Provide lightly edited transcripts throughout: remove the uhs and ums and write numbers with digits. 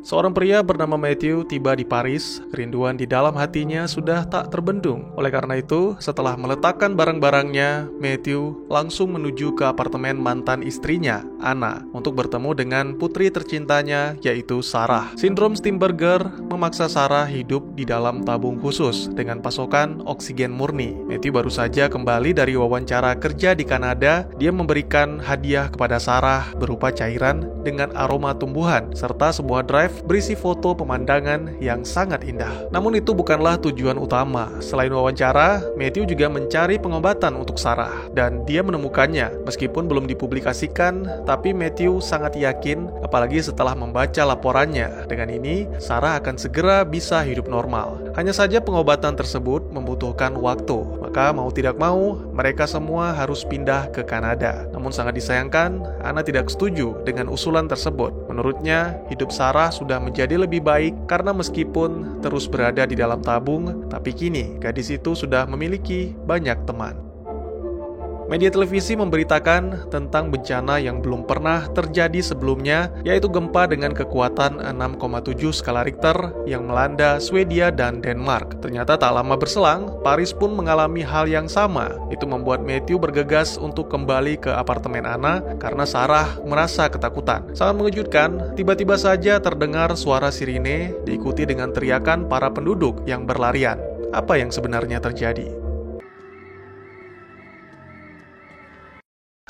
Seorang pria bernama Matthew tiba di Paris. Kerinduan di dalam hatinya sudah tak terbendung. Oleh karena itu, setelah meletakkan barang-barangnya, Matthew langsung menuju ke apartemen mantan istrinya, Anna, untuk bertemu dengan putri tercintanya, yaitu Sarah. Sindrom Steinberger memaksa Sarah hidup di dalam tabung khusus dengan pasokan oksigen murni. Matthew baru saja kembali dari wawancara kerja di Kanada. Dia memberikan hadiah kepada Sarah berupa cairan dengan aroma tumbuhan, serta sebuah drive berisi foto pemandangan yang sangat indah. Namun itu bukanlah tujuan utama. Selain wawancara, Matthew juga mencari pengobatan untuk Sarah, dan dia menemukannya. Meskipun belum dipublikasikan, tapi Matthew sangat yakin, apalagi setelah membaca laporannya. Dengan ini, Sarah akan segera bisa hidup normal. Hanya saja pengobatan tersebut membutuhkan waktu. Maka mau tidak mau, mereka semua harus pindah ke Kanada. Namun sangat disayangkan, Anna tidak setuju dengan usulan tersebut. Menurutnya, hidup Sarah sudah menjadi lebih baik karena meskipun terus berada di dalam tabung, tapi kini gadis itu sudah memiliki banyak teman. Media televisi memberitakan tentang bencana yang belum pernah terjadi sebelumnya, yaitu gempa dengan kekuatan 6,7 skala Richter yang melanda Swedia dan Denmark. Ternyata tak lama berselang, Paris pun mengalami hal yang sama. Itu membuat Matthew bergegas untuk kembali ke apartemen Anna karena Sarah merasa ketakutan. Sangat mengejutkan, tiba-tiba saja terdengar suara sirine diikuti dengan teriakan para penduduk yang berlarian. Apa yang sebenarnya terjadi?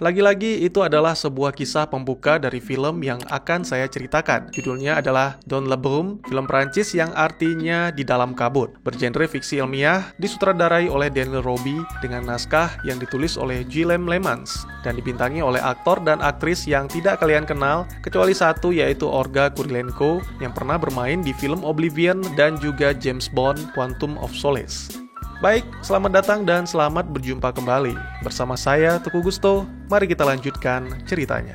Lagi-lagi itu adalah sebuah kisah pembuka dari film yang akan saya ceritakan. Judulnya adalah Dans le Brume, film Prancis yang artinya di dalam kabut. Bergenre fiksi ilmiah, disutradarai oleh Daniel Roby dengan naskah yang ditulis oleh Guillaume Lemans dan dibintangi oleh aktor dan aktris yang tidak kalian kenal kecuali satu, yaitu Olga Kurylenko yang pernah bermain di film Oblivion dan juga James Bond Quantum of Solace. Baik, selamat datang dan selamat berjumpa kembali. Bersama saya, Teguh Gusto, mari kita lanjutkan ceritanya.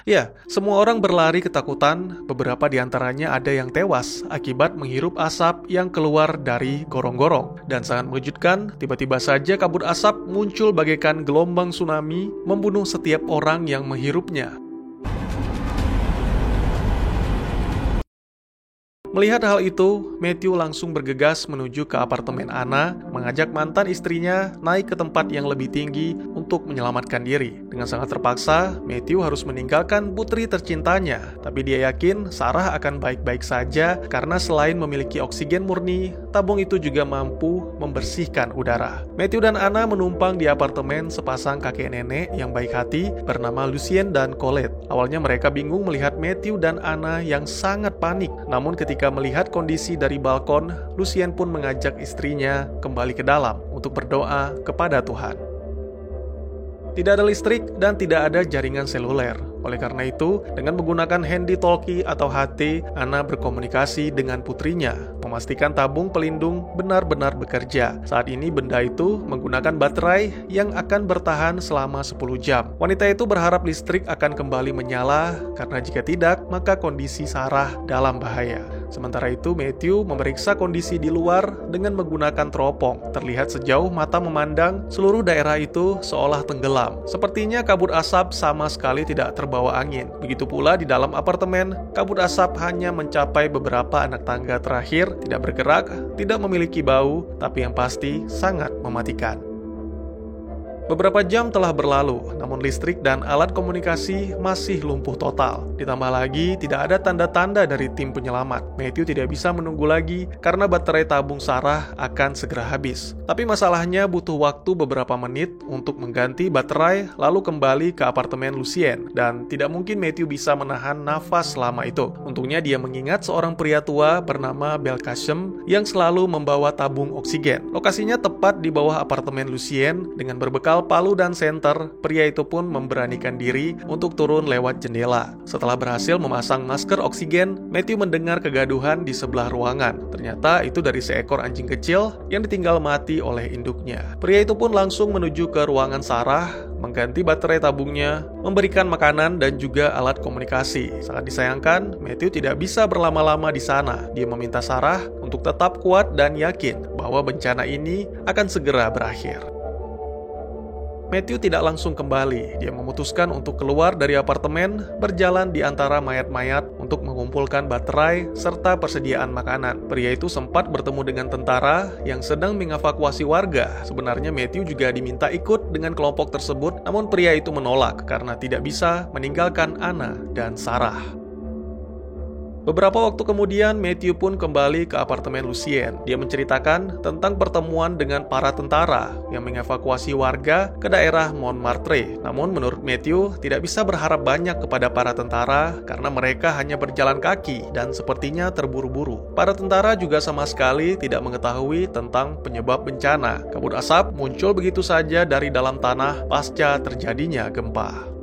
Ya, semua orang berlari ketakutan, beberapa di antaranya ada yang tewas akibat menghirup asap yang keluar dari gorong-gorong. Dan sangat mengejutkan, tiba-tiba saja kabut asap muncul bagaikan gelombang tsunami, membunuh setiap orang yang menghirupnya. Melihat hal itu, Matthew langsung bergegas menuju ke apartemen Anna, mengajak mantan istrinya naik ke tempat yang lebih tinggi untuk menyelamatkan diri. Dengan sangat terpaksa, Matthew harus meninggalkan putri tercintanya. Tapi dia yakin Sarah akan baik-baik saja karena selain memiliki oksigen murni, tabung itu juga mampu membersihkan udara. Matthew dan Anna menumpang di apartemen sepasang kakek nenek yang baik hati bernama Lucien dan Colette. Awalnya mereka bingung melihat Matthew dan Anna yang sangat panik. Namun ketika melihat kondisi dari balkon, Lucien pun mengajak istrinya kembali ke dalam untuk berdoa kepada Tuhan. Tidak ada listrik dan tidak ada jaringan seluler. Oleh karena itu, dengan menggunakan handy talkie atau HT, Anna berkomunikasi dengan putrinya, memastikan tabung pelindung benar-benar bekerja. Saat ini benda itu menggunakan baterai yang akan bertahan selama 10 jam. Wanita itu berharap listrik akan kembali menyala, karena jika tidak, maka kondisi Sarah dalam bahaya. Sementara itu, Matthew memeriksa kondisi di luar dengan menggunakan teropong. Terlihat sejauh mata memandang, seluruh daerah itu seolah tenggelam. Sepertinya kabut asap sama sekali tidak terbawa angin. Begitu pula di dalam apartemen, kabut asap hanya mencapai beberapa anak tangga terakhir, tidak bergerak, tidak memiliki bau, tapi yang pasti sangat mematikan. Beberapa jam telah berlalu, namun listrik dan alat komunikasi masih lumpuh total. Ditambah lagi, tidak ada tanda-tanda dari tim penyelamat. Matthew tidak bisa menunggu lagi karena baterai tabung Sarah akan segera habis. Tapi masalahnya butuh waktu beberapa menit untuk mengganti baterai lalu kembali ke apartemen Lucien. Dan tidak mungkin Matthew bisa menahan nafas selama itu. Untungnya dia mengingat seorang pria tua bernama Belkacem yang selalu membawa tabung oksigen. Lokasinya tepat di bawah apartemen Lucien. Dengan berbekal palu dan senter, pria itu pun memberanikan diri untuk turun lewat jendela. Setelah berhasil memasang masker oksigen, Matthew mendengar kegaduhan di sebelah ruangan. Ternyata itu dari seekor anjing kecil yang ditinggal mati oleh induknya. Pria itu pun langsung menuju ke ruangan Sarah, mengganti baterai tabungnya, memberikan makanan dan juga alat komunikasi. Sangat disayangkan, Matthew tidak bisa berlama-lama di sana. Dia meminta Sarah untuk tetap kuat dan yakin bahwa bencana ini akan segera berakhir. Matthew tidak langsung kembali. Dia memutuskan untuk keluar dari apartemen, berjalan di antara mayat-mayat untuk mengumpulkan baterai serta persediaan makanan. Pria itu sempat bertemu dengan tentara yang sedang mengevakuasi warga. Sebenarnya Matthew juga diminta ikut dengan kelompok tersebut, namun pria itu menolak karena tidak bisa meninggalkan Anna dan Sarah. Beberapa waktu kemudian, Matthew pun kembali ke apartemen Lucien. Dia menceritakan tentang pertemuan dengan para tentara yang mengevakuasi warga ke daerah Montmartre. Namun menurut Matthew, tidak bisa berharap banyak kepada para tentara karena mereka hanya berjalan kaki dan sepertinya terburu-buru. Para tentara juga sama sekali tidak mengetahui tentang penyebab bencana. Kabut asap muncul begitu saja dari dalam tanah pasca terjadinya gempa.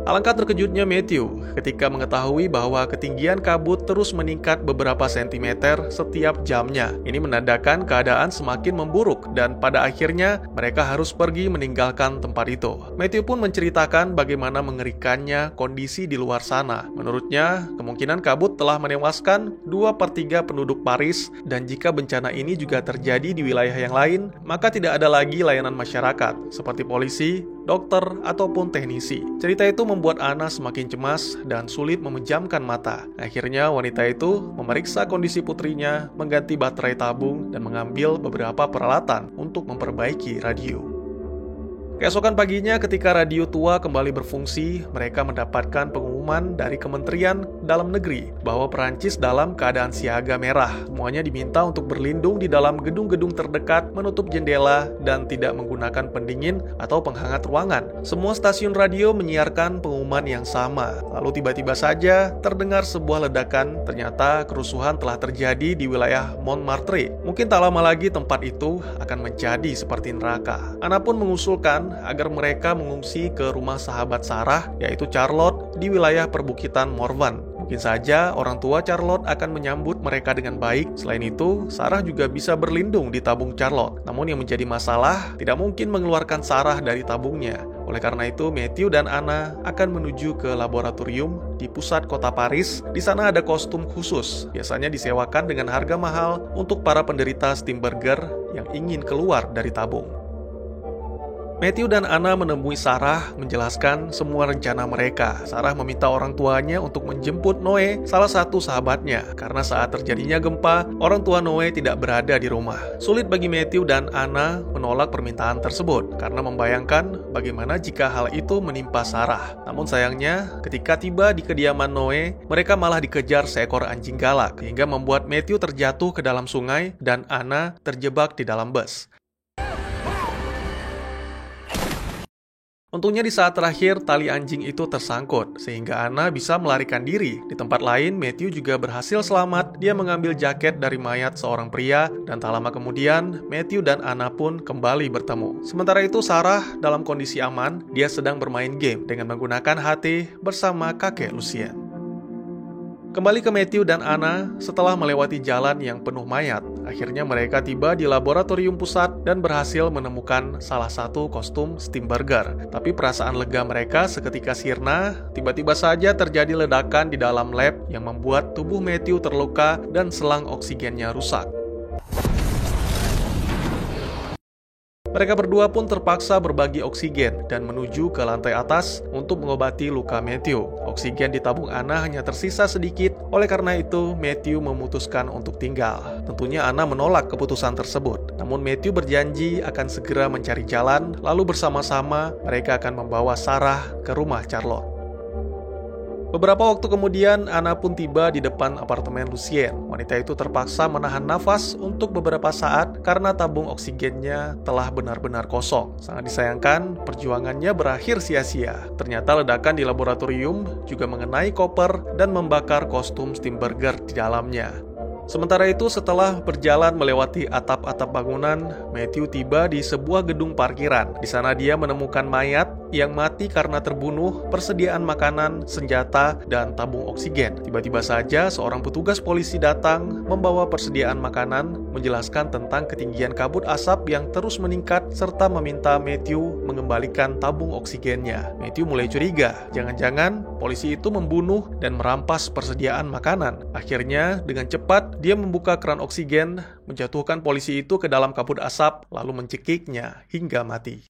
Alangkah terkejutnya Matthew ketika mengetahui bahwa ketinggian kabut terus meningkat beberapa sentimeter setiap jamnya. Ini menandakan keadaan semakin memburuk dan pada akhirnya mereka harus pergi meninggalkan tempat itu. Matthew pun menceritakan bagaimana mengerikannya kondisi di luar sana. Menurutnya, kemungkinan kabut telah menewaskan 2/3 penduduk Paris dan jika bencana ini juga terjadi di wilayah yang lain, maka tidak ada lagi layanan masyarakat seperti polisi, dokter, ataupun teknisi. Cerita itu membuat Anna semakin cemas dan sulit memejamkan mata. Akhirnya wanita itu memeriksa kondisi putrinya, mengganti baterai tabung, dan mengambil beberapa peralatan untuk memperbaiki radio. Keesokan paginya ketika radio tua kembali berfungsi, mereka mendapatkan pengumuman dari Kementerian Dalam Negeri bahwa Perancis dalam keadaan siaga merah. Semuanya diminta untuk berlindung di dalam gedung-gedung terdekat, menutup jendela, dan tidak menggunakan pendingin atau penghangat ruangan. Semua stasiun radio menyiarkan pengumuman yang sama. Lalu tiba-tiba saja terdengar sebuah ledakan. Ternyata kerusuhan telah terjadi di wilayah Montmartre. Mungkin tak lama lagi tempat itu akan menjadi seperti neraka. Anna pun mengusulkan agar mereka mengungsi ke rumah sahabat Sarah, yaitu Charlotte, di wilayah perbukitan Morvan. Mungkin saja orang tua Charlotte akan menyambut mereka dengan baik. Selain itu, Sarah juga bisa berlindung di tabung Charlotte. Namun yang menjadi masalah, tidak mungkin mengeluarkan Sarah dari tabungnya. Oleh karena itu, Matthew dan Anna akan menuju ke laboratorium di pusat kota Paris. Di sana ada kostum khusus, biasanya disewakan dengan harga mahal untuk para penderita Stimberger yang ingin keluar dari tabung. Matthew dan Anna menemui Sarah menjelaskan semua rencana mereka. Sarah meminta orang tuanya untuk menjemput Noe, salah satu sahabatnya, karena saat terjadinya gempa, orang tua Noe tidak berada di rumah. Sulit bagi Matthew dan Anna menolak permintaan tersebut, karena membayangkan bagaimana jika hal itu menimpa Sarah. Namun sayangnya, ketika tiba di kediaman Noe, mereka malah dikejar seekor anjing galak, hingga membuat Matthew terjatuh ke dalam sungai dan Anna terjebak di dalam bus. Untungnya di saat terakhir, tali anjing itu tersangkut, sehingga Anna bisa melarikan diri. Di tempat lain, Matthew juga berhasil selamat. Dia mengambil jaket dari mayat seorang pria, dan tak lama kemudian, Matthew dan Anna pun kembali bertemu. Sementara itu, Sarah dalam kondisi aman. Dia sedang bermain game dengan menggunakan HT bersama kakek Lucien. Kembali ke Matthew dan Anna, setelah melewati jalan yang penuh mayat, akhirnya mereka tiba di laboratorium pusat dan berhasil menemukan salah satu kostum Stimberger. Tapi perasaan lega mereka seketika sirna. Tiba-tiba saja terjadi ledakan di dalam lab yang membuat tubuh Matthew terluka dan selang oksigennya rusak. Mereka berdua pun terpaksa berbagi oksigen dan menuju ke lantai atas untuk mengobati luka Matthew. Oksigen di tabung Anna hanya tersisa sedikit, oleh karena itu Matthew memutuskan untuk tinggal. Tentunya Anna menolak keputusan tersebut, namun Matthew berjanji akan segera mencari jalan, lalu bersama-sama mereka akan membawa Sarah ke rumah Charlotte. Beberapa waktu kemudian, Anna pun tiba di depan apartemen Lucien. Wanita itu terpaksa menahan nafas untuk beberapa saat karena tabung oksigennya telah benar-benar kosong. Sangat disayangkan, perjuangannya berakhir sia-sia. Ternyata ledakan di laboratorium juga mengenai koper dan membakar kostum Stimberger di dalamnya. Sementara itu, setelah berjalan melewati atap-atap bangunan, Matthew tiba di sebuah gedung parkiran. Di sana dia menemukan mayat yang mati karena terbunuh, persediaan makanan, senjata, dan tabung oksigen. Tiba-tiba saja seorang petugas polisi datang membawa persediaan makanan, menjelaskan tentang ketinggian kabut asap yang terus meningkat, serta meminta Matthew mengembalikan tabung oksigennya. Matthew mulai curiga, jangan-jangan polisi itu membunuh dan merampas persediaan makanan. Akhirnya, dengan cepat, dia membuka keran oksigen, menjatuhkan polisi itu ke dalam kabut asap, lalu mencekiknya hingga mati.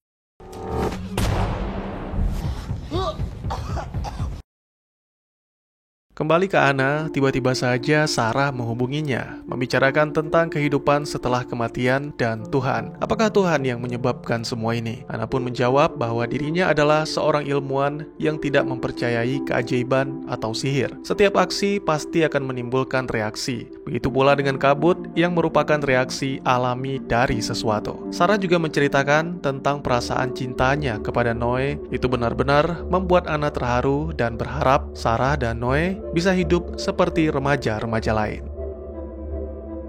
Kembali ke Anna, tiba-tiba saja Sarah menghubunginya, membicarakan tentang kehidupan setelah kematian dan Tuhan. Apakah Tuhan yang menyebabkan semua ini? Anna pun menjawab bahwa dirinya adalah seorang ilmuwan yang tidak mempercayai keajaiban atau sihir. Setiap aksi pasti akan menimbulkan reaksi. Begitu pula dengan kabut yang merupakan reaksi alami dari sesuatu. Sarah juga menceritakan tentang perasaan cintanya kepada Noe. Itu benar-benar membuat Anna terharu dan berharap Sarah dan Noe bisa hidup seperti remaja-remaja lain.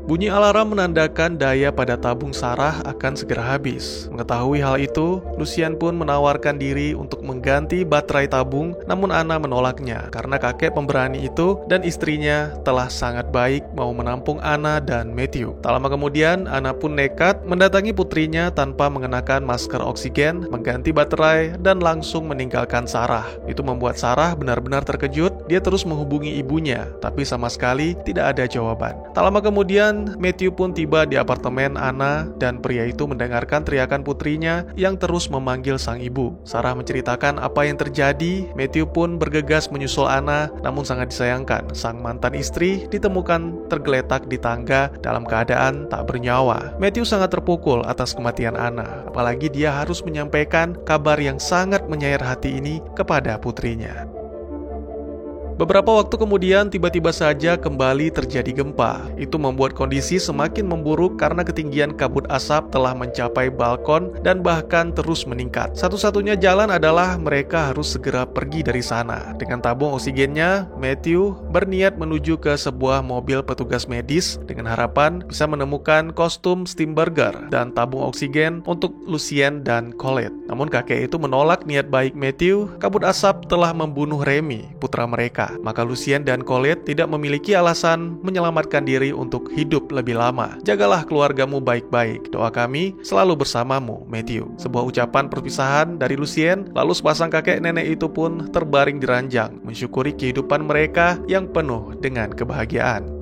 Bunyi alarm menandakan daya pada tabung Sarah akan segera habis. Mengetahui hal itu, Lucian pun menawarkan diri untuk mengganti baterai tabung, namun Anna menolaknya karena kakek pemberani itu dan istrinya telah sangat baik mau menampung Anna dan Matthew. Tak lama kemudian, Anna pun nekat mendatangi putrinya tanpa mengenakan masker oksigen, mengganti baterai, dan langsung meninggalkan Sarah. Itu membuat Sarah benar-benar terkejut. Dia terus menghubungi ibunya, tapi sama sekali tidak ada jawaban. Tak lama kemudian, Matthew pun tiba di apartemen Anna dan pria itu mendengarkan teriakan putrinya yang terus memanggil sang ibu. Sarah menceritakan apa yang terjadi. Matthew pun bergegas menyusul Anna, namun sangat disayangkan sang mantan istri ditemukan tergeletak di tangga dalam keadaan tak bernyawa. Matthew sangat terpukul atas kematian Anna, apalagi dia harus menyampaikan kabar yang sangat menyayat hati ini kepada putrinya. Beberapa waktu kemudian tiba-tiba saja kembali terjadi gempa. Itu membuat kondisi semakin memburuk karena ketinggian kabut asap telah mencapai balkon dan bahkan terus meningkat. Satu-satunya jalan adalah mereka harus segera pergi dari sana. Dengan tabung oksigennya, Matthew berniat menuju ke sebuah mobil petugas medis dengan harapan bisa menemukan kostum Steamburger dan tabung oksigen untuk Lucien dan Colette. Namun kakek itu menolak niat baik Matthew. Kabut asap telah membunuh Remy, putra mereka. Maka Lucien dan Colette tidak memiliki alasan menyelamatkan diri untuk hidup lebih lama. Jagalah keluargamu baik-baik. Doa kami selalu bersamamu, Matthew. Sebuah ucapan perpisahan dari Lucien, lalu sepasang kakek nenek itu pun terbaring di ranjang, mensyukuri kehidupan mereka yang penuh dengan kebahagiaan.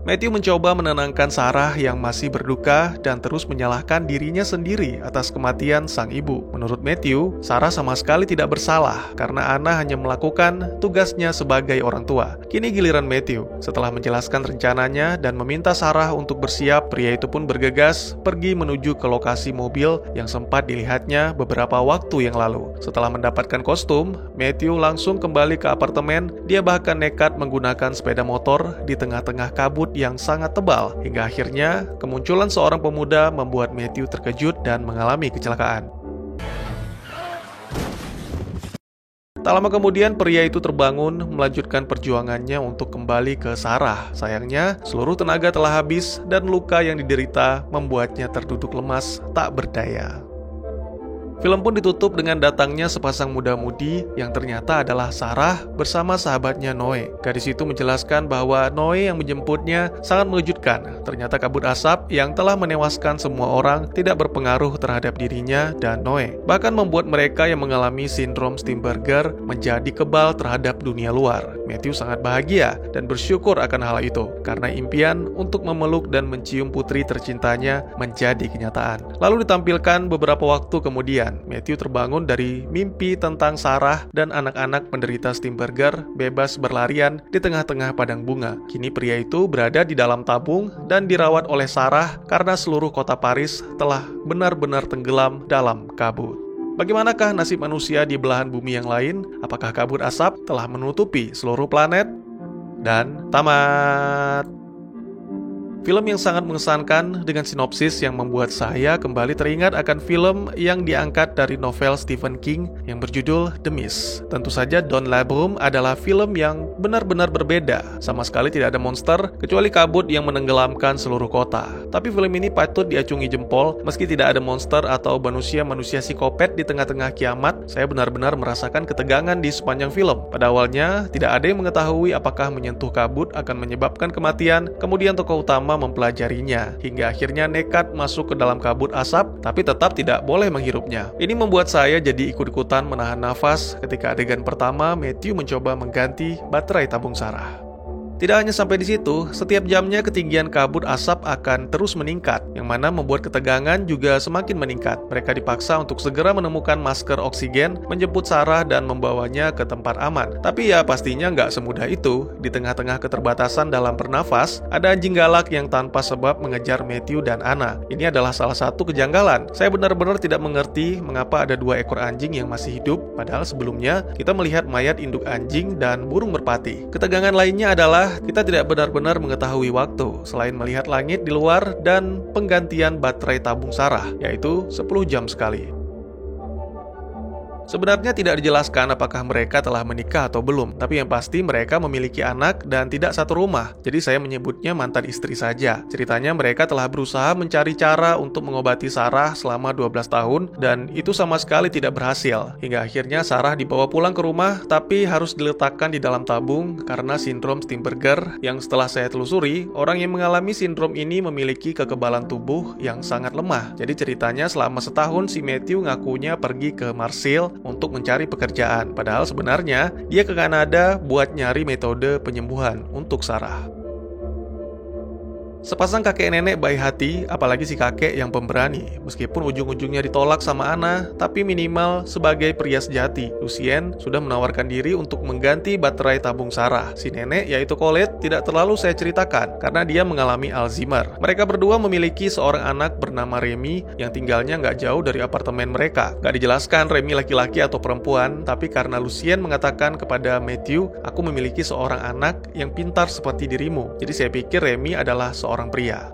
Matthew mencoba menenangkan Sarah yang masih berduka dan terus menyalahkan dirinya sendiri atas kematian sang ibu. Menurut Matthew, Sarah sama sekali tidak bersalah karena Anna hanya melakukan tugasnya sebagai orang tua. Kini giliran Matthew. Setelah menjelaskan rencananya dan meminta Sarah untuk bersiap, pria itu pun bergegas pergi menuju ke lokasi mobil yang sempat dilihatnya beberapa waktu yang lalu. Setelah mendapatkan kostum, Matthew langsung kembali ke apartemen. Dia bahkan nekat menggunakan sepeda motor di tengah-tengah kabut yang sangat tebal, hingga akhirnya kemunculan seorang pemuda membuat Matthew terkejut dan mengalami kecelakaan. Tak lama kemudian pria itu terbangun melanjutkan perjuangannya untuk kembali ke Sarah. Sayangnya seluruh tenaga telah habis dan luka yang diderita membuatnya terduduk lemas tak berdaya. Film pun ditutup dengan datangnya sepasang muda-mudi yang ternyata adalah Sarah bersama sahabatnya Noe. Gadis itu menjelaskan bahwa Noe yang menjemputnya sangat mengejutkan. Ternyata kabut asap yang telah menewaskan semua orang tidak berpengaruh terhadap dirinya dan Noe. Bahkan membuat mereka yang mengalami sindrom Steamburger menjadi kebal terhadap dunia luar. Matthew sangat bahagia dan bersyukur akan hal itu karena impian untuk memeluk dan mencium putri tercintanya menjadi kenyataan. Lalu ditampilkan beberapa waktu kemudian Matthew terbangun dari mimpi tentang Sarah dan anak-anak penderita Steamburger bebas berlarian di tengah-tengah padang bunga. Kini pria itu berada di dalam tabung dan dirawat oleh Sarah karena seluruh kota Paris telah benar-benar tenggelam dalam kabut. Bagaimanakah nasib manusia di belahan bumi yang lain? Apakah kabut asap telah menutupi seluruh planet? Dan tamat. Film yang sangat mengesankan dengan sinopsis yang membuat saya kembali teringat akan film yang diangkat dari novel Stephen King yang berjudul The Mist. Tentu saja Don Labrum adalah film yang benar-benar berbeda. Sama sekali tidak ada monster, kecuali kabut yang menenggelamkan seluruh kota. Tapi film ini patut diacungi jempol, meski tidak ada monster atau manusia-manusia psikopat di tengah-tengah kiamat, saya benar-benar merasakan ketegangan di sepanjang film. Pada awalnya, tidak ada yang mengetahui apakah menyentuh kabut akan menyebabkan kematian, kemudian tokoh utama mempelajarinya, hingga akhirnya nekat masuk ke dalam kabut asap, tapi tetap tidak boleh menghirupnya. Ini membuat saya jadi ikut-ikutan menahan nafas ketika adegan pertama Matthew mencoba mengganti baterai tabung Sarah. Tidak hanya sampai di situ, setiap jamnya ketinggian kabut asap akan terus meningkat, yang mana membuat ketegangan juga semakin meningkat. Mereka dipaksa untuk segera menemukan masker oksigen, menjemput Sarah dan membawanya ke tempat aman. Tapi ya pastinya nggak semudah itu. Di tengah-tengah keterbatasan dalam bernafas, ada anjing galak yang tanpa sebab mengejar Matthew dan Anna. Ini adalah salah satu kejanggalan. Saya benar-benar tidak mengerti mengapa ada 2 ekor anjing yang masih hidup, padahal sebelumnya kita melihat mayat induk anjing dan burung merpati. Ketegangan lainnya adalah kita tidak benar-benar mengetahui waktu, selain melihat langit di luar dan penggantian baterai tabung Sarah, yaitu 10 jam sekali. Sebenarnya tidak dijelaskan apakah mereka telah menikah atau belum, tapi yang pasti mereka memiliki anak dan tidak satu rumah. Jadi saya menyebutnya mantan istri saja. Ceritanya mereka telah berusaha mencari cara untuk mengobati Sarah selama 12 tahun dan itu sama sekali tidak berhasil. Hingga akhirnya Sarah dibawa pulang ke rumah tapi harus diletakkan di dalam tabung karena sindrom Steinberger yang setelah saya telusuri, orang yang mengalami sindrom ini memiliki kekebalan tubuh yang sangat lemah. Jadi ceritanya selama setahun si Matthew ngakunya pergi ke Marseille untuk mencari pekerjaan, padahal sebenarnya dia ke Kanada buat nyari metode penyembuhan untuk Sarah. Sepasang kakek nenek baik hati, apalagi si kakek yang pemberani. Meskipun ujung-ujungnya ditolak sama Anna, tapi minimal sebagai pria sejati, Lucien sudah menawarkan diri untuk mengganti baterai tabung Sarah. Si nenek, yaitu Colette, tidak terlalu saya ceritakan karena dia mengalami Alzheimer. Mereka berdua memiliki seorang anak bernama Remy yang tinggalnya nggak jauh dari apartemen mereka. Nggak dijelaskan Remy laki-laki atau perempuan, tapi karena Lucien mengatakan kepada Matthew, aku memiliki seorang anak yang pintar seperti dirimu. Jadi saya pikir Remy adalah seorang pria.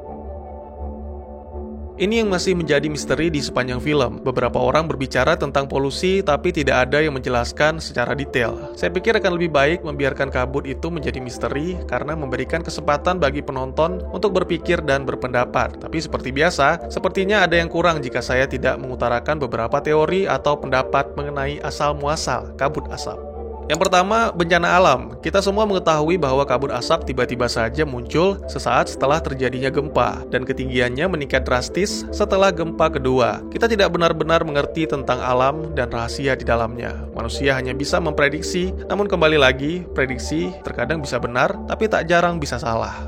Ini yang masih menjadi misteri di sepanjang film. Beberapa orang berbicara tentang polusi, tapi tidak ada yang menjelaskan secara detail. Saya pikir akan lebih baik membiarkan kabut itu menjadi misteri karena memberikan kesempatan bagi penonton untuk berpikir dan berpendapat. Tapi seperti biasa, sepertinya ada yang kurang jika saya tidak mengutarakan beberapa teori atau pendapat mengenai asal-muasal kabut asap. Yang pertama, bencana alam. Kita semua mengetahui bahwa kabut asap tiba-tiba saja muncul sesaat setelah terjadinya gempa, dan ketinggiannya meningkat drastis setelah gempa kedua. Kita tidak benar-benar mengerti tentang alam dan rahasia di dalamnya. Manusia hanya bisa memprediksi, namun kembali lagi, prediksi terkadang bisa benar, tapi tak jarang bisa salah.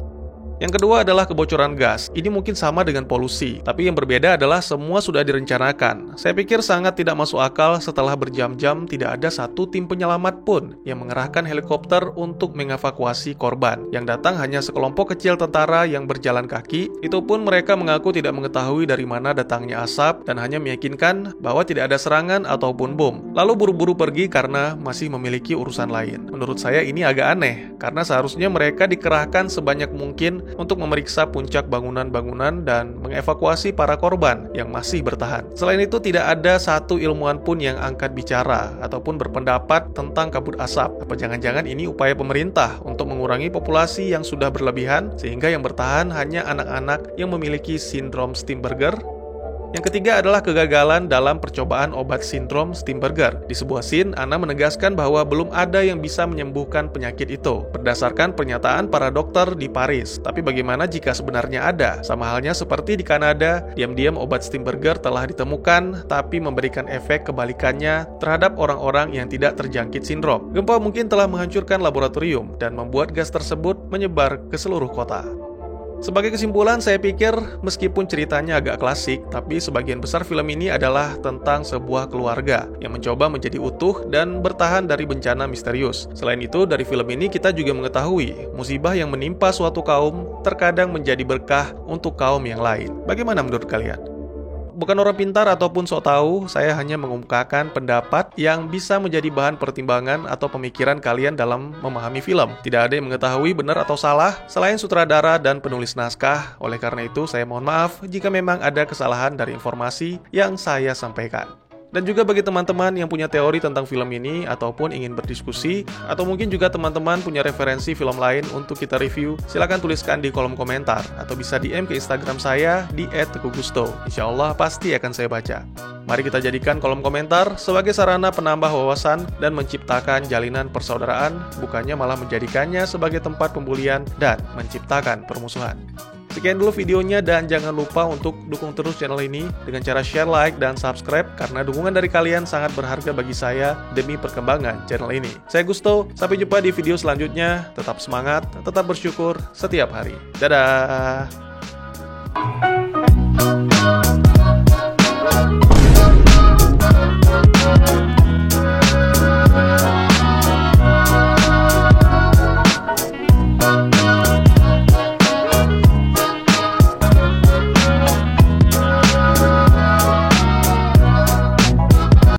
Yang kedua adalah kebocoran gas. Ini mungkin sama dengan polusi, tapi yang berbeda adalah semua sudah direncanakan. Saya pikir sangat tidak masuk akal setelah berjam-jam tidak ada satu tim penyelamat pun yang mengerahkan helikopter untuk mengevakuasi korban. Yang datang hanya sekelompok kecil tentara yang berjalan kaki. Itu pun mereka mengaku tidak mengetahui dari mana datangnya asap dan hanya meyakinkan bahwa tidak ada serangan ataupun bom. Lalu buru-buru pergi karena masih memiliki urusan lain. Menurut saya ini agak aneh, karena seharusnya mereka dikerahkan sebanyak mungkin untuk memeriksa puncak bangunan-bangunan dan mengevakuasi para korban yang masih bertahan. Selain itu, tidak ada satu ilmuwan pun yang angkat bicara ataupun berpendapat tentang kabut asap. Apa jangan-jangan ini upaya pemerintah untuk mengurangi populasi yang sudah berlebihan sehingga yang bertahan hanya anak-anak yang memiliki sindrom Steinberger? Yang ketiga adalah kegagalan dalam percobaan obat sindrom Steinberger. Di sebuah scene, Anna menegaskan bahwa belum ada yang bisa menyembuhkan penyakit itu, berdasarkan pernyataan para dokter di Paris. Tapi bagaimana jika sebenarnya ada? Sama halnya seperti di Kanada, diam-diam obat Steinberger telah ditemukan, tapi memberikan efek kebalikannya terhadap orang-orang yang tidak terjangkit sindrom. Gempa mungkin telah menghancurkan laboratorium dan membuat gas tersebut menyebar ke seluruh kota. Sebagai kesimpulan, saya pikir meskipun ceritanya agak klasik, tapi sebagian besar film ini adalah tentang sebuah keluarga yang mencoba menjadi utuh dan bertahan dari bencana misterius. Selain itu, dari film ini kita juga mengetahui musibah yang menimpa suatu kaum terkadang menjadi berkah untuk kaum yang lain. Bagaimana menurut kalian? Bukan orang pintar ataupun sok tahu, saya hanya mengemukakan pendapat yang bisa menjadi bahan pertimbangan atau pemikiran kalian dalam memahami film. Tidak ada yang mengetahui benar atau salah selain sutradara dan penulis naskah. Oleh karena itu, saya mohon maaf jika memang ada kesalahan dari informasi yang saya sampaikan. Dan juga bagi teman-teman yang punya teori tentang film ini ataupun ingin berdiskusi, atau mungkin juga teman-teman punya referensi film lain untuk kita review, silakan tuliskan di kolom komentar atau bisa DM ke Instagram saya di @teguhgusto. Insyaallah pasti akan saya baca. Mari kita jadikan kolom komentar sebagai sarana penambah wawasan dan menciptakan jalinan persaudaraan, bukannya malah menjadikannya sebagai tempat pembulian dan menciptakan permusuhan. Sekian dulu videonya dan jangan lupa untuk dukung terus channel ini dengan cara share, like, dan subscribe karena dukungan dari kalian sangat berharga bagi saya demi perkembangan channel ini. Saya Gusto, sampai jumpa di video selanjutnya. Tetap semangat, tetap bersyukur setiap hari. Dadah!